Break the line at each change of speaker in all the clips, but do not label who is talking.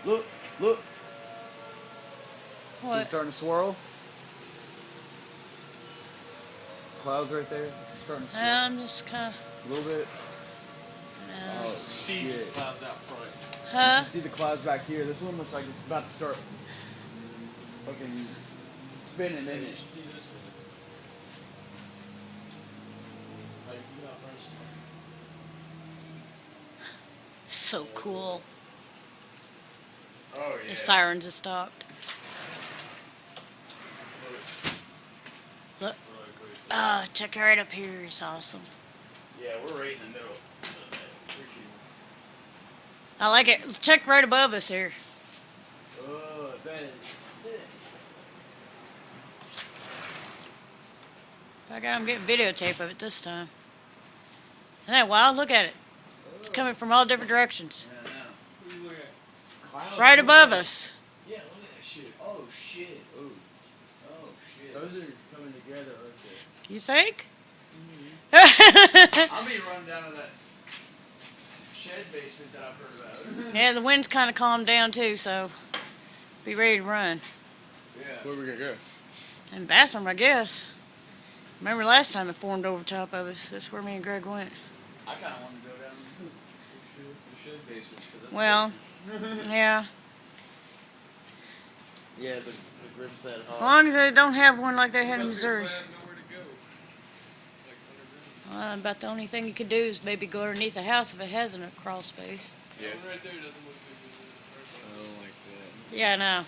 Look, look.
What?
She's starting to swirl. There's clouds right there. She's starting to swirl.
I'm just kind of.
A little bit.
No.
See these clouds out front.
Huh?
You see the clouds back here. This one looks like it's about to start fucking spinning, isn't it?
You see this one? Like, you know, first.
So cool.
Oh yeah.
The sirens have stopped. Look. Check right up here. It's awesome.
Yeah, we're right in the middle.
I like it. Check right above us here.
Oh, that is sick.
I got him getting videotape of it this time. Isn't that wild? Look at it. It's coming from all different directions.
Yeah, I know.
Look at
Clouds,
Right
look
above
at
us.
Yeah, look at that shit.
Oh shit. Oh. Oh shit. Those are coming together, aren't they?
You think?
I'll be running down to that shed basement that I've heard about.
Yeah, the wind's kind of calmed down too, so be ready to run.
Yeah.
Where we gonna go?
In the bathroom, I guess. Remember last time it formed over top of us? That's where me and Greg went.
I kind of want to go down the shed basement.
Well, yeah.
Yeah, the grip set.
As long as they don't have one like they had in Missouri. Well, about the only thing you could do is maybe go underneath the house if it has a crawl space.
Yeah. Right there doesn't look good. I don't like that.
Yeah, I know.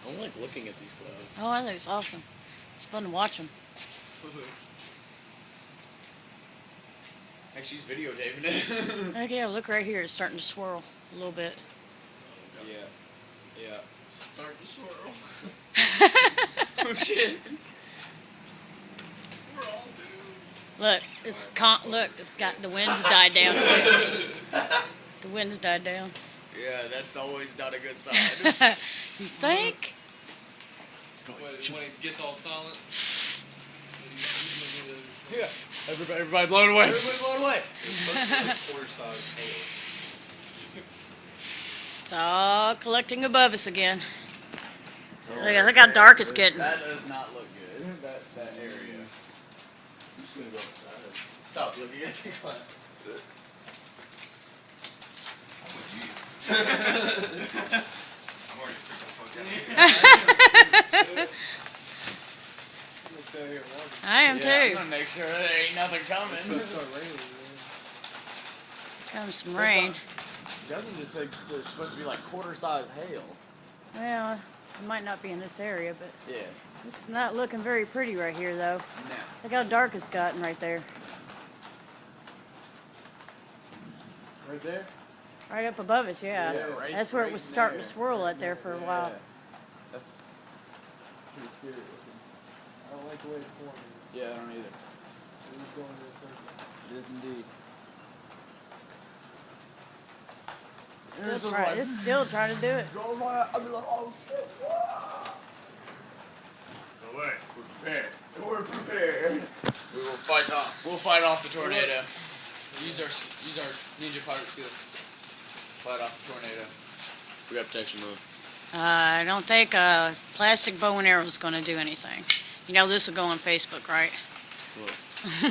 I don't like looking at these clouds.
Oh, I think it's awesome. It's fun to watch them.
Like she's videotaping it.
Heck yeah, look right here. It's starting to swirl a little bit.
Yeah. Yeah. Start to swirl. Oh shit. We're all doomed.
Look, look, it's got the wind's died down. The wind's died down.
Yeah, that's always not a good sign.
You think?
When it gets all silent.
Yeah. Everybody blown away.
Everybody blown away.
It's all collecting above us again. Look how dark it's getting.
That does not look good. That area. I'm just gonna go outside. Stop looking at the clouds.
I'm already freaking fucked out.
I am
I'm
too.
gonna make sure there ain't nothing coming.
It's gonna start raining.
Comes some rain.
Justin just said there's supposed to be like quarter-size hail.
Well, it might not be in this area, but
Yeah.
it's not looking very pretty right here, though.
No.
Look how dark it's gotten right there.
Right there?
Right up above us, yeah.
Yeah, right-
That's where it
right
was starting
there.
to swirl out there for a while.
Yeah. That's pretty scary looking.
I don't like the way it's forming.
Yeah, I don't either.
It's going in a circle.
It is indeed.
It's still trying to do it.
I'll be like, oh shit.
No way. We're prepared.
We're prepared.
We will fight off. We'll fight off the tornado. Use our ninja pirate skills. Fight off the tornado. We got protection move.
I don't think a plastic bow and arrow is going to do anything. You know, this will go on Facebook, right?
What?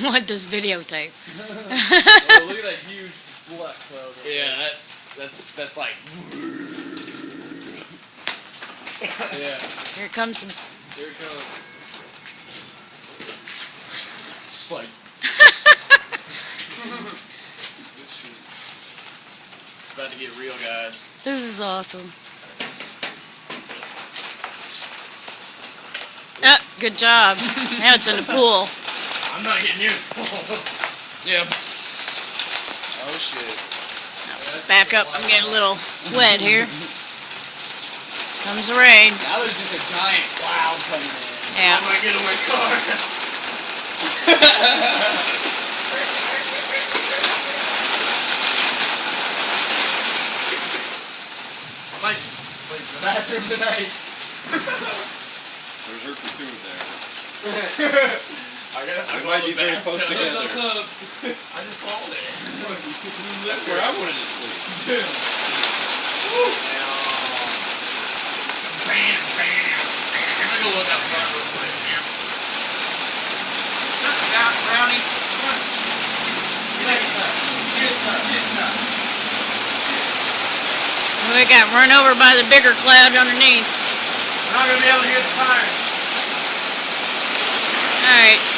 What does videotape?
Oh, look at that huge black cloud.
Yeah, that's like. Yeah.
Here comes some.
Here it comes. Just like. It's about to get real, guys.
This is awesome. Ah, good job. Now it's in the pool.
I'm not getting you. Yep. Oh shit.
Back up. I'm getting a little wet here. Comes the rain.
Now there's just a giant cloud coming in.
Yeah.
I might get in my car. I might just sleep in the bathroom tonight.
There's her platoon there.
I
might be very close together.
I just called it.
That's where I wanted to sleep.
Now,
it got run over by the bigger cloud underneath.
We're not gonna be able to hear the siren.
Alright.